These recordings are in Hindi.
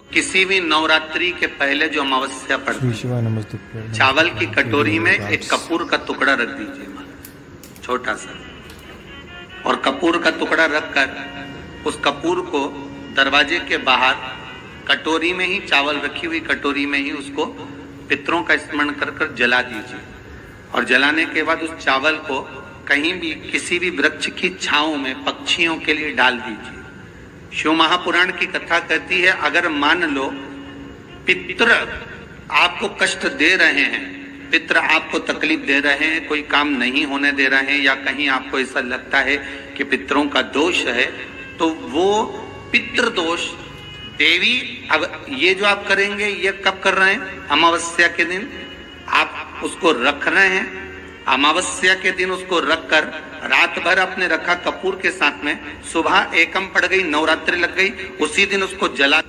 किसी भी नवरात्रि के पहले जो अमावस्या पड़ती है, चावल की कटोरी में एक कपूर का टुकड़ा रख दीजिए, छोटा सा, और कपूर का टुकड़ा रखकर उस कपूर को दरवाजे के बाहर कटोरी में ही, चावल रखी हुई कटोरी में ही उसको पितरों का स्मरण कर कर जला दीजिए। और जलाने के बाद उस चावल को कहीं भी किसी भी वृक्ष की छांव में पक्षियों के लिए डाल दीजिए। शिव महापुराण की कथा कहती है, अगर मान लो पितर आपको कष्ट दे रहे हैं, पितर आपको तकलीफ दे रहे हैं, कोई काम नहीं होने दे रहे हैं, या कहीं आपको ऐसा लगता है कि पितरों का दोष है, तो वो पितृ दोष देवी, अब ये जो आप करेंगे ये कब कर रहे हैं? अमावस्या के दिन आप उसको रख रहे हैं। अमावस्या के दिन उसको रखकर रात भर आपने रखा कपूर के साथ में, सुबह एकम पड़ गई, नवरात्रि लग गई, उसी दिन उसको जला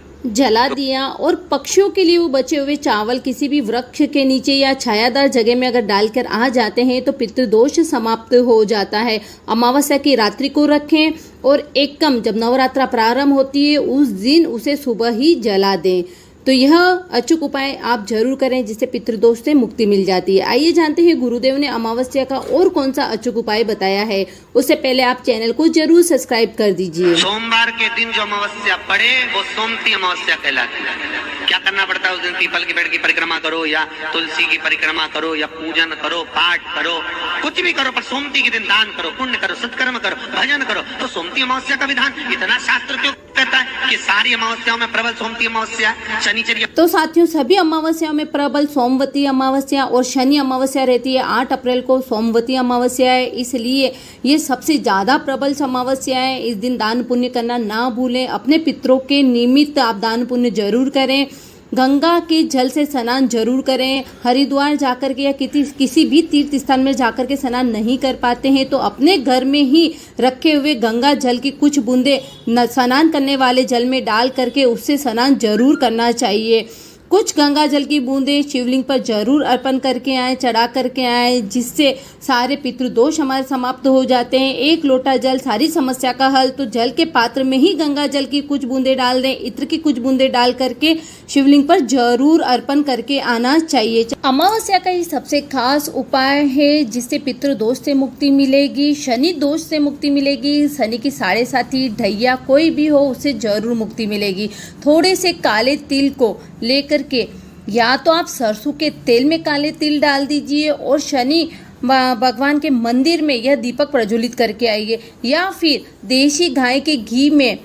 दिया। और पक्षियों के लिए वो बचे हुए चावल किसी भी वृक्ष के नीचे या छायादार जगह में अगर डालकर आ जाते हैं तो पितृदोष समाप्त हो जाता है। अमावस्या की रात्रि को रखें और एकम जब नवरात्रा प्रारंभ होती है उस दिन उसे सुबह ही जला दें। तो यह अचूक उपाय आप जरूर करें जिससे पितृदोष से मुक्ति मिल जाती है। आइए जानते हैं गुरुदेव ने अमावस्या का और कौन सा अचूक उपाय बताया है। उससे पहले आप चैनल को जरूर सब्सक्राइब कर दीजिए। सोमवार के दिन जो अमावस्या पड़े वो सोमती अमावस्या कहलाती है। क्या करना पड़ता है उस दिन? पीपल के पेड़ की परिक्रमा करो या तुलसी की परिक्रमा करो या पूजन करो, पाठ करो, कुछ भी करो, पर सोमती के दिन दान करो, पुण्य करो, सत्कर्म करो, भजन करो। तो सोमती अमावस्या का विधान इतना शास्त्र क्यों कहता है कि सारी अमावस्याओं में प्रबल सोमती अमावस्या, शनिचरी। तो साथियों, सभी अमावस्याओं में प्रबल सोमवती अमावस्या और शनि अमावस्या रहती है। 8 अप्रैल को सोमवती अमावस्या है, इसलिए ये सबसे ज्यादा प्रबल अमावस्या है। इस दिन दान पुण्य करना ना भूलें। अपने पितरों के निमित्त आप दान पुण्य जरूर करें। गंगा के जल से स्नान जरूर करें। हरिद्वार जाकर के या किसी भी तीर्थ स्थान में जाकर के स्नान नहीं कर पाते हैं तो अपने घर में ही रखे हुए गंगा जल की कुछ बूंदे स्नान करने वाले जल में डाल करके उससे स्नान जरूर करना चाहिए। कुछ गंगा जल की बूंदें शिवलिंग पर जरूर अर्पण करके आए, चढ़ा करके आए, जिससे सारे पितृदोष हमारे समाप्त हो जाते हैं। 1 लोटा जल सारी समस्या का हल। तो जल के पात्र में ही गंगा जल की कुछ बूंदें डाल दें, इत्र की कुछ बूंदें डाल करके शिवलिंग पर जरूर अर्पण करके आना चाहिए। अमावस्या का ये सबसे खास उपाय है जिससे पितृदोष से मुक्ति मिलेगी, शनि दोष से मुक्ति मिलेगी, शनि की 7.5 ढैया कोई भी हो उससे जरूर मुक्ति मिलेगी। थोड़े से काले तिल को लेकर के या तो आप सरसों के तेल में काले तिल डाल दीजिए और शनि भगवान के मंदिर में यह दीपक प्रज्वलित करके आइए, या फिर देशी गाय के घी में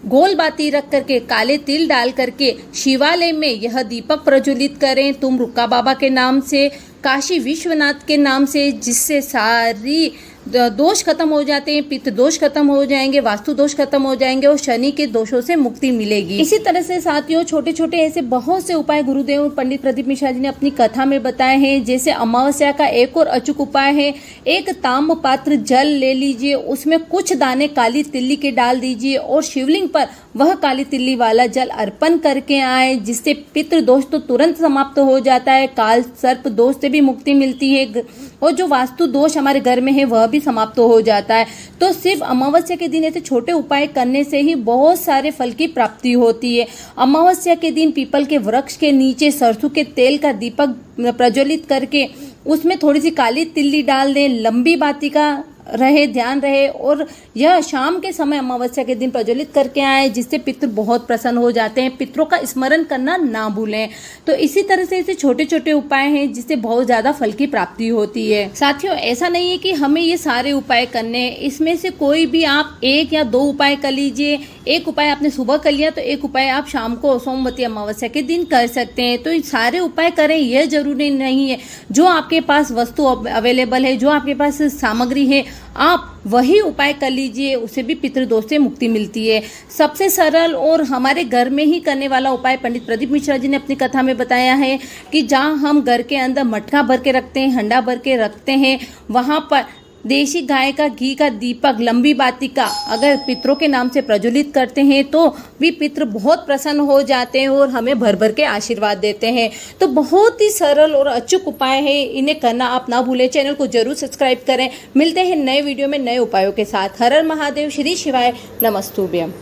गोल बाती रख करके काले तिल डाल करके शिवालय में यह दीपक प्रज्वलित करें। तुम रुक्का बाबा के नाम से, काशी विश्वनाथ के नाम से, जिससे सारी दोष खत्म हो जाते हैं, पित्त दोष खत्म हो जाएंगे, वास्तु दोष खत्म हो जाएंगे और शनि के दोषों से मुक्ति मिलेगी। इसी तरह से साथियों, छोटे छोटे ऐसे बहुत से उपाय गुरुदेव पंडित प्रदीप मिश्रा जी ने अपनी कथा में बताए हैं। जैसे अमावस्या का एक और अचूक उपाय है, एक ताम्र पात्र जल ले लीजिए, उसमें कुछ दाने काली तिल्ली के डाल दीजिए और शिवलिंग पर वह काली तिल्ली वाला जल अर्पण करके आए, जिससे पितृ दोष तो तुरंत समाप्त हो जाता है, काल सर्प दोष से भी मुक्ति मिलती है और जो वास्तु दोष हमारे घर में है वह भी समाप्त हो जाता है। तो सिर्फ अमावस्या के दिन ऐसे छोटे उपाय करने से ही बहुत सारे फल की प्राप्ति होती है। अमावस्या के दिन पीपल के वृक्ष के नीचे सरसों के तेल का दीपक प्रज्वलित करके उसमें थोड़ी सी काली तिल्ली डाल दें, लंबी बाती का रहे, ध्यान रहे, और यह शाम के समय अमावस्या के दिन प्रज्वलित करके आए, जिससे पितृ बहुत प्रसन्न हो जाते हैं। पितरों का स्मरण करना ना भूलें। तो इसी तरह से ऐसे छोटे छोटे उपाय हैं जिससे बहुत ज्यादा फल की प्राप्ति होती है। साथियों, ऐसा नहीं है कि हमें ये सारे उपाय करने हैं, इसमें से कोई भी आप 1 या 2 उपाय कर लीजिए। एक उपाय आपने सुबह कर लिया तो एक उपाय आप शाम को सोमवती अमावस्या के दिन कर सकते हैं। तो सारे उपाय करें यह जरूरी नहीं है। जो आपके पास वस्तु अवेलेबल है, जो आपके पास सामग्री है, आप वही उपाय कर लीजिए, उससे भी पितृदोष से मुक्ति मिलती है। सबसे सरल और हमारे घर में ही करने वाला उपाय पंडित प्रदीप मिश्रा जी ने अपनी कथा में बताया है कि जहाँ हम घर के अंदर मटका भर के रखते हैं, हंडा भर के रखते हैं, वहाँ पर देशी गाय का घी का दीपक लंबी बाती का अगर पितरों के नाम से प्रज्वलित करते हैं तो भी पितृ बहुत प्रसन्न हो जाते हैं और हमें भर भर के आशीर्वाद देते हैं। तो बहुत ही सरल और अचूक उपाय है, इन्हें करना आप ना भूलें। चैनल को जरूर सब्सक्राइब करें। मिलते हैं नए वीडियो में नए उपायों के साथ। हर हर महादेव, श्री शिवाय, नमस्तुभ्यम।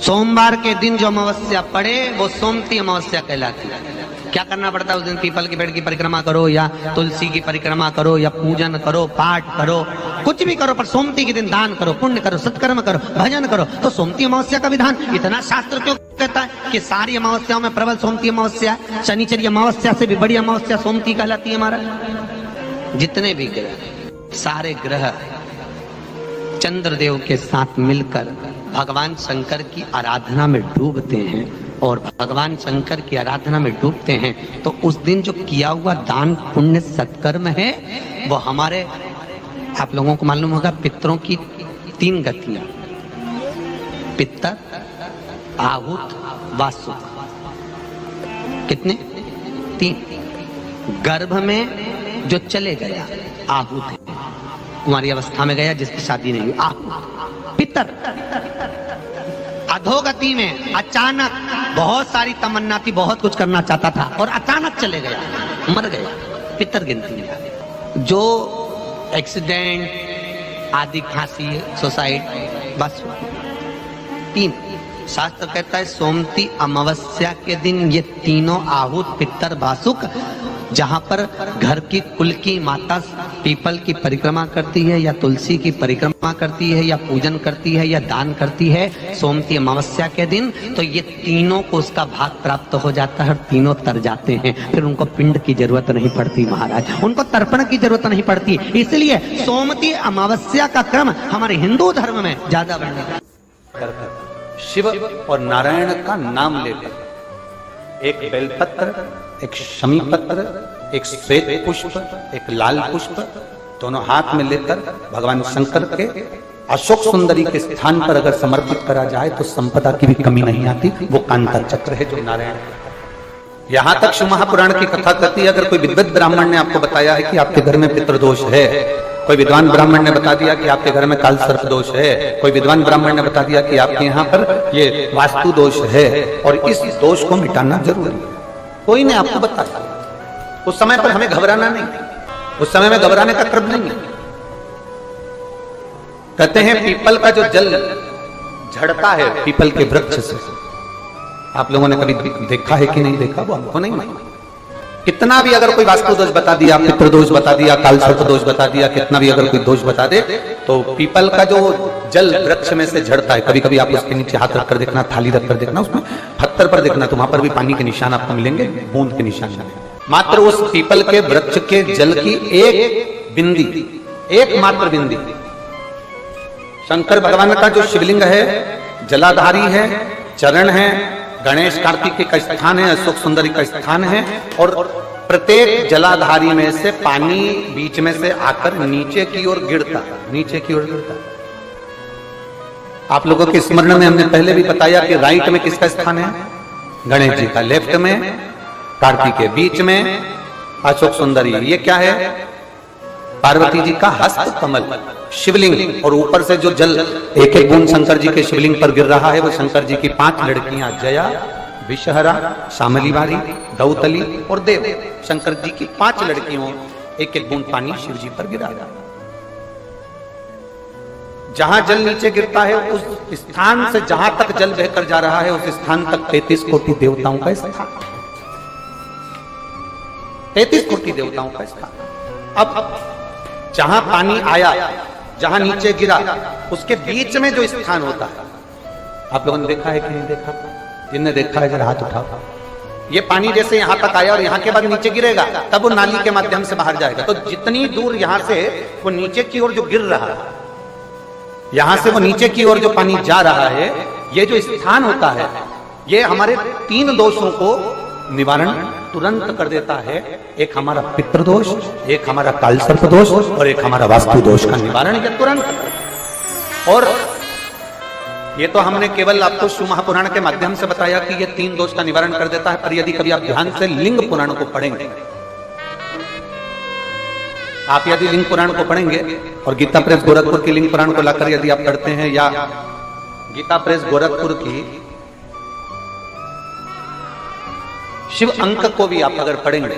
सोमवार के दिन जो अमावस्या पड़े वो सोमती अमावस्या कहलाती है। क्या करना पड़ता है उस दिन? पीपल के पेड़ की परिक्रमा करो या तुलसी की परिक्रमा करो या पूजन करो, पाठ करो, कुछ भी करो, पर सोमती के दिन दान करो, पुण्य करो, सत्कर्म करो, भजन करो। तो सोमती अमावस्या का विधान इतना शास्त्र क्यों कहता है कि सारी अमावस्याओं में प्रबल सोमती अमावस्या है। शनिचरी अमावस्या से भी बड़ी अमावस्या सोमती कहलाती है। हमारा जितने भी ग्रह, सारे ग्रह चंद्रदेव के साथ मिलकर भगवान शंकर की आराधना में डूबते हैं, और भगवान शंकर की आराधना में डूबते हैं तो उस दिन जो किया हुआ दान पुण्य सत्कर्म है वो हमारे, आप लोगों को मालूम होगा, पितरों की 3 गतियां, पितर, आहुत, वासुक। कितने? 3। गर्भ में जो चले गया आहुत है, कुमारी अवस्था में गया जिसकी शादी नहीं हुई, आहुत। पितर अधोगति में अचानक बहुत सारी तमन्ना थी, बहुत कुछ करना चाहता था और अचानक चले गया, मर गया, पितर गिनती में। जो एक्सीडेंट आदि, खांसी, सुसाइड, बस 3। शास्त्र कहता है सोमती अमावस्या के दिन ये तीनों आहुत, पितर, वासुक, जहां पर घर की कुल की माता पीपल की परिक्रमा करती है या तुलसी की परिक्रमा करती है या पूजन करती है या दान करती है सोमती अमावस्या के दिन, तो ये तीनों को उसका भाग प्राप्त हो जाता है और तीनों तर जाते हैं। फिर उनको पिंड की जरूरत नहीं पड़ती महाराज, उनको तर्पण की जरूरत नहीं पड़ती। इसलिए सोमती अमावस्या का क्रम हमारे हिंदू धर्म में ज्यादा बढ़ने शिव और नारायण का नाम लेकर एक बेलपत्र, एक शमी पत्र, एक श्वेत पुष्प, एक लाल पुष्प, दोनों हाथ में लेकर भगवान शंकर के अशोक सुंदरी के स्थान पर अगर समर्पित करा जाए तो संपदा की भी कमी नहीं आती। वो कांता चक्र है जो नारायण। यहां तक शिव महापुराण की कथा कहती है, अगर कोई विद्वत ब्राह्मण ने आपको बताया है कि आपके घर में पितृदोष है, कोई विद्वान ब्राह्मण ने बता दिया कि आपके घर में काल सर्प दोष है, कोई विद्वान ब्राह्मण ने बता दिया कि आपके यहाँ पर ये वास्तु दोष है और इस दोष को मिटाना जरूरी है, कोई ने आपको बताया, उस समय पर हमें घबराना नहीं, उस समय में घबराने का क्रम नहीं है। कहते हैं पीपल का जो जल झड़ता है पीपल के वृक्ष से, आप लोगों ने कभी देखा है कि नहीं देखा, वो हमको नहीं मालूम। कितना भी अगर कोई वास्तु दोष बता दिया, पितृदोष बता दिया, काल सर्प दोष बता दिया, कितना भी अगर कोई दोष बता दे, तो पीपल का जो जल वृक्ष में से झड़ता है, कभी कभी आप उसके नीचे हाथ रखकर देखना, थाली रखकर देखना, उसमें पत्थर पर देखना, तो वहां पर भी पानी के निशान आपको मिलेंगे, बूंद के निशान। मात्र उस पीपल के वृक्ष के जल की एक बिंदी, एकमात्र बिंदी, शंकर भगवान का जो शिवलिंग है जलाधारी है, चरण है, गणेश कार्तिक का स्थान है, अशोक सुंदरी का स्थान है, और प्रत्येक जलाधारी में से पानी बीच में से आकर नीचे की ओर गिरता, नीचे की ओर गिरता। आप लोगों के स्मरण में हमने पहले भी बताया कि राइट में किसका स्थान है? गणेश जी का, लेफ्ट में कार्तिक के, बीच में अशोक सुंदरी। ये क्या है? पार्वती जी का हस्त कमल, शिवलिंग, और ऊपर से जो जल एक एक बूंद शंकर जी के शिवलिंग पर गिर रहा है वो शंकर जी की 5 लड़कियां, जया, विषहरा, शामलीवारी, दौतली और देव, शंकर जी की 5 लड़कियों, एक एक बूंद पानी शिव जी पर गिरा रहा है। जहां जल नीचे गिरता है उस स्थान से जहां तक जल बहकर जा रहा है उस स्थान तक 33 कोटि देवताओं का स्थान, 33 कोटि देवताओं का स्थान। अब जहां पानी आया, जहां नीचे गिरा, उसके बीच में जो स्थान होता है, आप लोगों ने देखा है कि नहीं देखा? जिनने देखा है जरा हाथ उठाओ। ये पानी जैसे यहां तक आया और यहां के बाद नीचे गिरेगा, तब वो नाली के माध्यम से बाहर जाएगा। तो जितनी दूर यहां से वो नीचे की ओर जो गिर रहा है, यहां से वो नीचे की ओर जो पानी जा रहा है, ये जो स्थान होता है, ये हमारे 3 दोषों को निवारण तुरंत कर देता है। एक हमारा पितृदोष, एक हमारा काल सर्प दोष और एक हमारा वास्तु दोष का निवारण ये तुरंत। और ये तो हमने केवल आपको शिव महापुराण के माध्यम से बताया कि ये 3 दोष का निवारण कर देता है, पर यदि कभी आप ध्यान से लिंग पुराण को पढ़ेंगे, आप यदि लिंग पुराण को पढ़ेंगे और गीता प्रेस गोरखपुर की लिंग पुराण को लाकर यदि आप पढ़ते हैं, या गीता प्रेस गोरखपुर की शिव अंक को भी आप अगर पढ़ेंगे,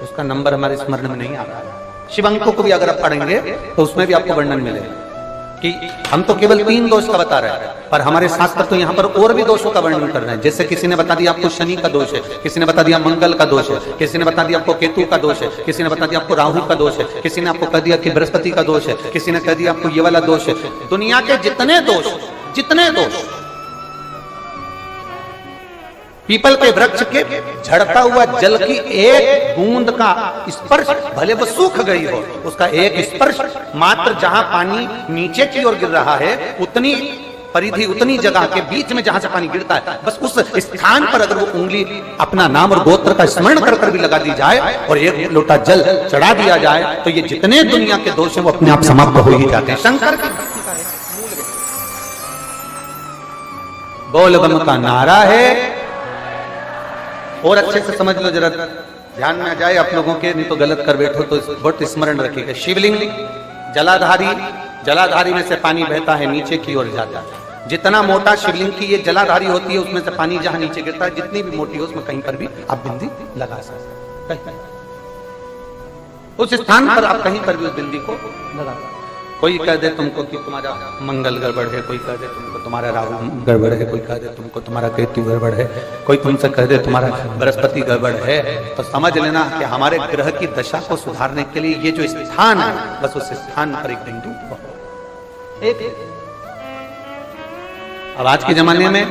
उसका नंबर हमारे स्मरण में नहीं आ रहा है, शिव अंक को भी अगर आप पढ़ेंगे तो उसमें भी आपको वर्णन मिलेगा कि हम तो केवल 3 दोष का बता रहे हैं, पर हमारे शास्त्र तो यहाँ पर और भी दोषों का वर्णन कर रहे हैं। जैसे किसी ने बता दिया आपको शनि का दोष है, किसी ने बता दिया मंगल का दोष है, किसी ने बता दिया आपको केतु का दोष है, किसी ने बता दिया आपको राहु का दोष है, किसी ने आपको कह दिया कि बृहस्पति का दोष है, किसी ने कह दिया आपको ये वाला दोष है। दुनिया के जितने दोष, पीपल के वृक्ष के झड़ता हुआ जल की एक बूंद का स्पर्श, भले वो सूख गई हो, उसका एक स्पर्श मात्र जहां पानी नीचे की ओर गिर रहा है, उतनी परिधि, उतनी जगह के बीच में जहां से पानी गिरता है, बस उस स्थान पर अगर वो उंगली अपना नाम और गोत्र का स्मरण कर कर भी लगा दी जाए और एक लोटा जल चढ़ा दिया जाए, तो ये जितने दुनिया के दोष हैं वो अपने आप समाप्त हो ही जाते हैं। शंकर की बोल बम का नारा है। और अच्छे से समझ लो, जरा ध्यान में आ जाए आप लोगों के, नहीं तो गलत कर बैठो तो बहुत स्मरण रखिएगा। शिवलिंग जलाधारी में से पानी बहता है, नीचे की ओर जाता है। जितना मोटा शिवलिंग की ये जलाधारी होती है, उसमें से पानी जहां नीचे गिरता है, जितनी भी मोटी हो उसमें कहीं पर भी आप बिंदी लगा सकते हैं। उस स्थान पर आप कहीं पर भी उस बिंदी को लगा सकते। कोई कह दे तुमको कि तुम्हारा मंगल गड़बड़ है, कोई कह दे तुमको तुम्हारा राहु गड़बड़ है, कोई कह दे तुमको तुम्हारा केतु गड़बड़ है, कोई तुमसे कह दे तुम्हारा बृहस्पति गड़बड़ है, तो समझ लेना कि हमारे ग्रह की दशा को सुधारने के लिए ये जो स्थान है, बस उस स्थान पर एक बिंदु एक। अब आज के जमाने में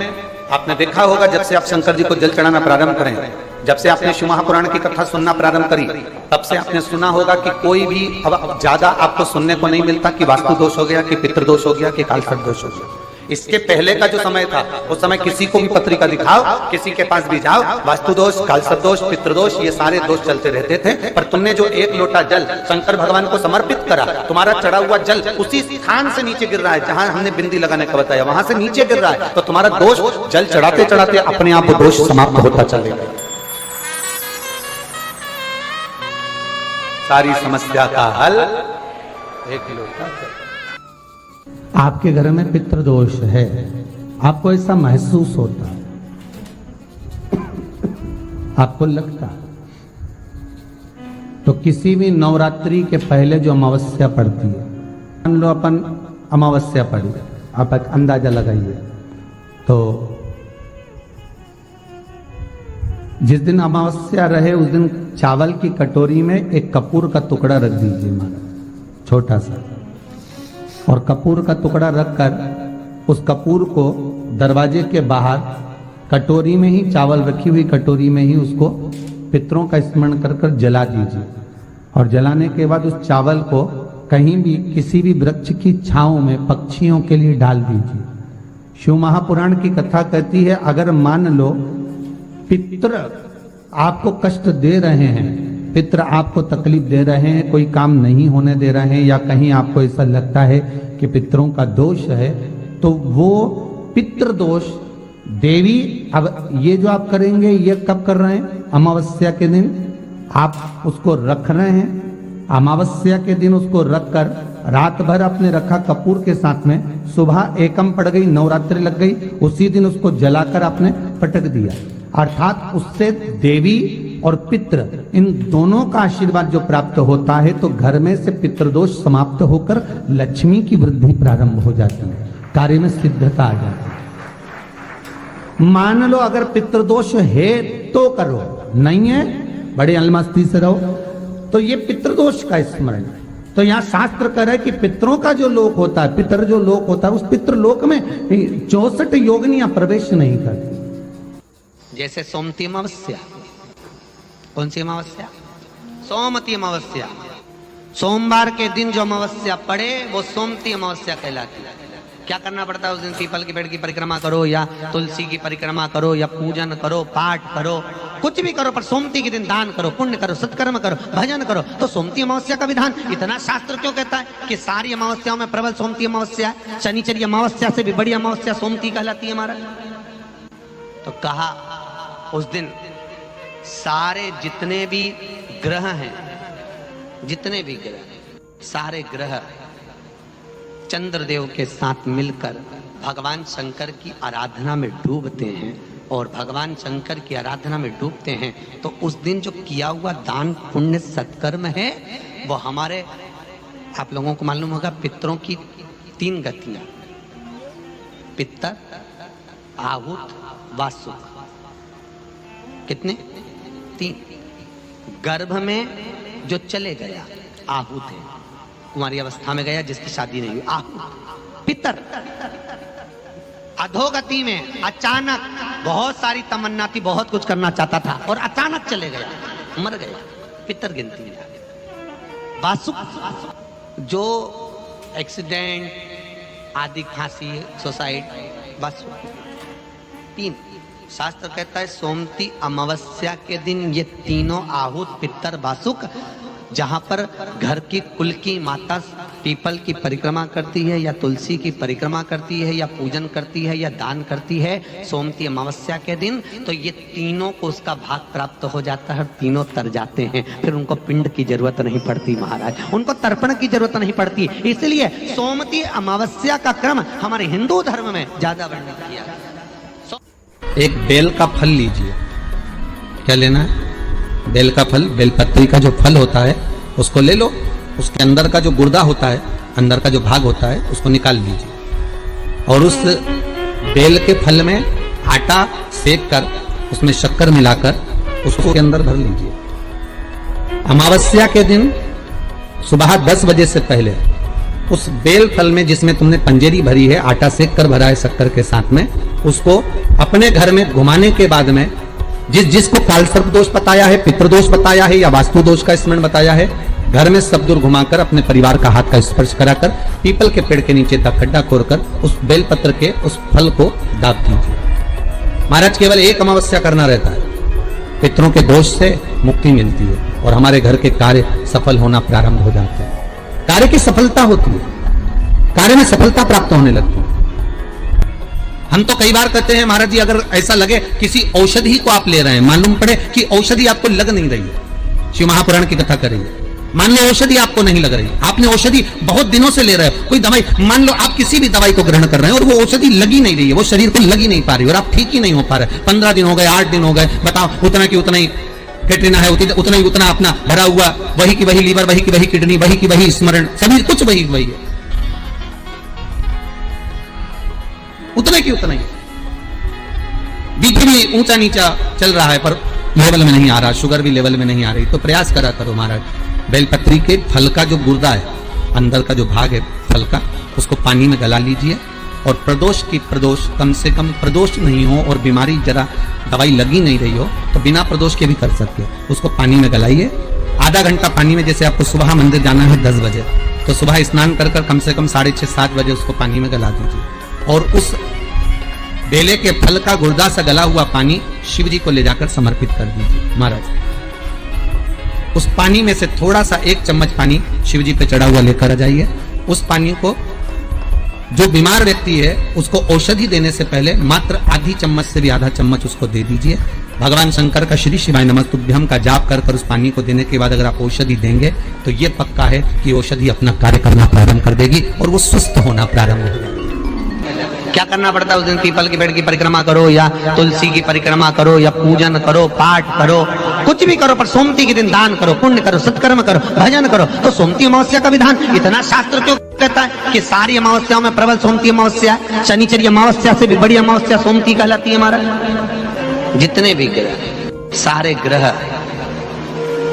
आपने देखा होगा, जब से आप शंकर जी को जल चढ़ाना प्रारंभ करें, जब से आपने शिव महापुराण की कथा सुनना प्रारंभ करी, तब से आपने सुना होगा कि कोई भी अब ज्यादा आपको सुनने को नहीं मिलता कि वास्तु दोष हो गया, कि पितृदोष हो गया, कि कालसर्प दोष हो गया। इसके पहले का जो समय था, उस समय किसी को भी पत्रिका दिखाओ, किसी के पास भी जाओ, वास्तु दोष, कालसर्प दोष, पितृदोष, ये सारे दोष चलते रहते थे। पर तुमने जो एक लोटा जल शंकर भगवान को समर्पित करा, तुम्हारा चढ़ा हुआ जल उसी स्थान से नीचे गिर रहा है जहां हमने बिंदी लगाने का बताया, वहां से नीचे गिर रहा है, तो तुम्हारा दोष जल चढ़ाते चढ़ाते अपने आप दोष समाप्त होता चलेगा। सारी समस्या का हल एक लोटा जल। आपके घर में पितृदोष है, आपको ऐसा महसूस होता है, आपको लगता है, तो किसी भी नवरात्रि के पहले जो अमावस्या पड़ती है, मान लो अपन अमावस्या पड़ी, आप एक अंदाजा लगाइए, तो जिस दिन अमावस्या रहे उस दिन चावल की कटोरी में एक कपूर का टुकड़ा रख दीजिए, मानो छोटा सा, और कपूर का टुकड़ा रखकर उस कपूर को दरवाजे के बाहर कटोरी में ही, चावल रखी हुई कटोरी में ही उसको पितरों का स्मरण कर कर जला दीजिए। और जलाने के बाद उस चावल को कहीं भी किसी भी वृक्ष की छांव में पक्षियों के लिए डाल दीजिए। शिव महापुराण की कथा कहती है, अगर मान लो पितृ आपको कष्ट दे रहे हैं, पितृ आपको तकलीफ दे रहे हैं, कोई काम नहीं होने दे रहे हैं, या कहीं आपको ऐसा लगता है कि पितरों का दोष है, तो वो पितृदोष देवी, अब ये जो आप करेंगे ये कब कर रहे हैं? अमावस्या के दिन आप उसको रख रहे हैं। अमावस्या के दिन उसको रखकर रात भर आपने रखा कपूर के साथ में, सुबह एकम पड़ गई, नवरात्रि लग गई, उसी दिन उसको जलाकर आपने पटक दिया। अर्थात उससे देवी और पितृ इन दोनों का आशीर्वाद जो प्राप्त होता है, तो घर में से पितृदोष समाप्त होकर लक्ष्मी की वृद्धि प्रारंभ हो जाती है, कार्य में सिद्धता आ जाती है। मान लो अगर पितृदोष है तो करो, नहीं है बड़े अलमस्ती से रहो, तो ये पितृदोष का स्मरण। तो यहाँ शास्त्र कह रहा है कि पितरों का जो लोक होता है, पितर जो लोक होता है, उस पितृलोक में 64 योगिनियां प्रवेश नहीं करती। जैसे सोमती अमावस्या, कौन सी अमावस्या? सोमती अमावस्या। सोमवार के दिन जो अमावस्या पड़े वो सोमती अमावस्या कहलाती है। क्या करना पड़ता है उस दिन? पीपल के पेड़ की परिक्रमा करो, या तुलसी की परिक्रमा करो, या पूजन करो, पाठ करो, कुछ भी करो, पर सोमती के दिन दान करो, पुण्य करो, सत्कर्म करो, भजन करो। तो सोमती अमावस्या का विधान इतना शास्त्र क्यों कहता है कि सारी अमावस्याओं में प्रबल सोमती अमावस्या है? शनिचरी अमावस्या से भी बड़ी अमावस्या सोमती कहलाती है हमारा। तो कहा उस दिन सारे जितने भी ग्रह हैं, जितने भी ग्रह, सारे ग्रह चंद्रदेव के साथ मिलकर भगवान शंकर की आराधना में डूबते हैं। और भगवान शंकर की आराधना में डूबते हैं तो उस दिन जो किया हुआ दान पुण्य सत्कर्म है, वो हमारे, आप लोगों को मालूम होगा, पितरों की तीन गतियां, पितर, आहुत, वासुक। कितने? तीन। गर्भ में जो चले गया आहुत है, कुमारी अवस्था में गया जिसकी शादी नहीं हुई आहुत। पितर, अधोगति में अचानक बहुत सारी तमन्ना थी, बहुत कुछ करना चाहता था और अचानक चले गया, मर गया, पितर गिनती में आ गया। वासुक, जो एक्सीडेंट आदि, खांसी, सुसाइड, वासुक। तीन। शास्त्र कहता है सोमती अमावस्या के दिन ये तीनों आहुत, पितर, वासुक, जहां पर घर की कुल की माता पीपल की परिक्रमा करती है या तुलसी की परिक्रमा करती है या पूजन करती है या दान करती है सोमती अमावस्या के दिन, तो ये तीनों को उसका भाग प्राप्त हो जाता है, तीनों तर जाते हैं, फिर उनको पिंड की जरूरत नहीं पड़ती महाराज, उनको तर्पण की जरूरत नहीं पड़ती। इसलिए सोमती अमावस्या का क्रम हमारे हिंदू धर्म में ज्यादा वर्णित किया। एक बेल का फल लीजिए। क्या लेना है? बेल का फल, बेलपत्री का जो फल होता है उसको ले लो, उसके अंदर का जो गुर्दा होता है, अंदर का जो भाग होता है उसको निकाल लीजिए और उस बेल के फल में आटा सेक कर उसमें शक्कर मिलाकर उसको के अंदर भर लीजिए। अमावस्या के दिन सुबह 10 बजे से पहले उस बेल फल में जिसमें तुमने पंजेरी भरी है, आटा सेक कर भरा है शक्कर के साथ में, उसको अपने घर में घुमाने के बाद में जिसको कालसर्प दोष बताया है, पितृदोष बताया है या वास्तु दोष का स्मरण बताया है, घर में सब दूर घुमाकर अपने परिवार का हाथ का स्पर्श कराकर पीपल के पेड़ के नीचे तक खड्डा खोदकर उस बेलपत्र के उस फल को दाब दीजिए। महाराज केवल एक अमावस्या करना रहता है, पितरों के दोष से मुक्ति मिलती है और हमारे घर के कार्य सफल होना प्रारंभ हो जाते हैं। कार्य की सफलता होती है, कार्य में सफलता प्राप्त होने लगती है। हम तो कई बार कहते हैं महाराज जी, अगर ऐसा लगे किसी औषधि को आप ले रहे हैं, मालूम पड़े कि औषधि आपको लग नहीं रही है, शिव महापुराण की कथा करेंगे, मान लो औषधि आपको नहीं लग रही, आपने औषधि बहुत दिनों से ले रहे हो, कोई दवाई, मान लो आप किसी भी दवाई को ग्रहण कर रहे हैं और वो औषधि लगी नहीं रही है, वो शरीर को लगी नहीं पा रही और आप ठीक ही नहीं हो पा रहे, 15 दिन हो गए, 8 दिन हो गए, बताओ, उतना की उतना ही कैटरीना है, उतना ही उतना अपना भरा हुआ, वही की वही लीवर, वही की वही किडनी, वही की वही स्मरण, सभी कुछ वही वही है, उतना की उतना ही। बीपी भी ऊंचा नीचा चल रहा है पर लेवल में नहीं आ रहा, शुगर भी लेवल में नहीं आ रही, तो प्रयास करा करो महाराज, बेलपत्री के फल का जो गुर्दा है, अंदर का जो भाग है फल का, उसको पानी में गला लीजिए और प्रदोष कम से कम प्रदोष नहीं हो और बीमारी जरा दवाई लगी नहीं रही हो तो बिना प्रदोष के भी कर सकते हो, उसको पानी में गलाइए, आधा घंटा पानी में, जैसे आपको सुबह मंदिर जाना है 10 बजे, तो सुबह स्नान कर कम से कम 6:30-7 बजे उसको पानी में गला दीजिए और उस बेले के फल का गुर्दा से गला हुआ पानी शिव जी को ले जाकर समर्पित कर दीजिए महाराज। उस पानी में से थोड़ा सा 1 चम्मच पानी शिव जी पे चढ़ा हुआ लेकर आ जाइए। उस पानी को जो बीमार व्यक्ति है उसको औषधि देने से पहले मात्र आधी चम्मच से भी आधा चम्मच उसको दे दीजिए। भगवान शंकर का श्री शिवाय नमस्तुभ्यम का जाप कर उस पानी को देने के बाद अगर आप औषधि देंगे तो ये पक्का है कि औषधि अपना कार्य करना प्रारंभ कर देगी और वो स्वस्थ होना प्रारंभ हो जाएगी। क्या करना पड़ता है उस दिन? पीपल के पेड़ की परिक्रमा करो या तुलसी की परिक्रमा करो या पूजन करो, पाठ करो, कुछ भी करो, पर सोमती के दिन दान करो, पुण्य करो, सत्कर्म करो, भजन करो। तो सोमती अमावस्या का विधान इतना शास्त्र क्यों कहता है कि सारी अमावस्याओं में प्रबल सोमती अमावस्या, शनिचरी अमावस्या से भी बड़ी अमावस्या सोमती कहलाती है हमारा। जितने भी ग्रह, सारे ग्रह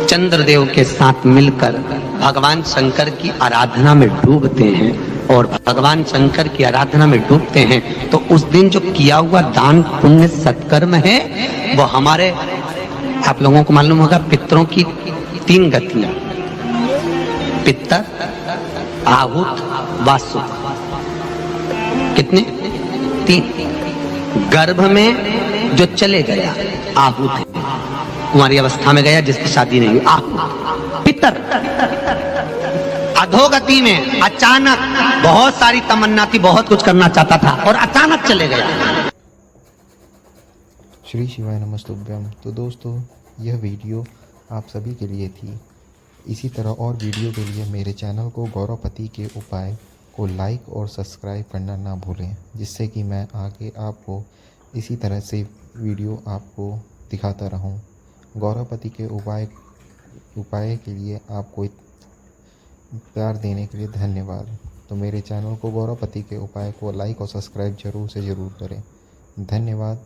चंद्रदेव के साथ मिलकर भगवान शंकर की आराधना में डूबते हैं और भगवान शंकर की आराधना में डूबते हैं तो उस दिन जो किया हुआ दान पुण्य सत्कर्म है वो हमारे, आप लोगों को मालूम होगा, पितरों की 3 गतियां, पितर, आहुत, वासुक। कितने? 3। गर्भ में जो चले गया आहुत है, कुमारी अवस्था में गया जिसकी शादी नहीं हुई आहुत। पितर, अधोगति में अचानक बहुत सारी तमन्ना थी, बहुत कुछ करना चाहता था और अचानक चले गया। श्री शिवाय नमस्तुभ्यम। तो दोस्तों यह वीडियो आप सभी के लिए थी। इसी तरह और वीडियो के लिए मेरे चैनल को गौरवपति के उपाय को लाइक और सब्सक्राइब करना ना भूलें, जिससे कि मैं आगे आपको इसी तरह से वीडियो आपको दिखाता रहूं। गौरवपति के उपाय के लिए आपको प्यार देने के लिए धन्यवाद। तो मेरे चैनल को गौरवपति के उपाय को लाइक और सब्सक्राइब ज़रूर से ज़रूर करें। धन्यवाद।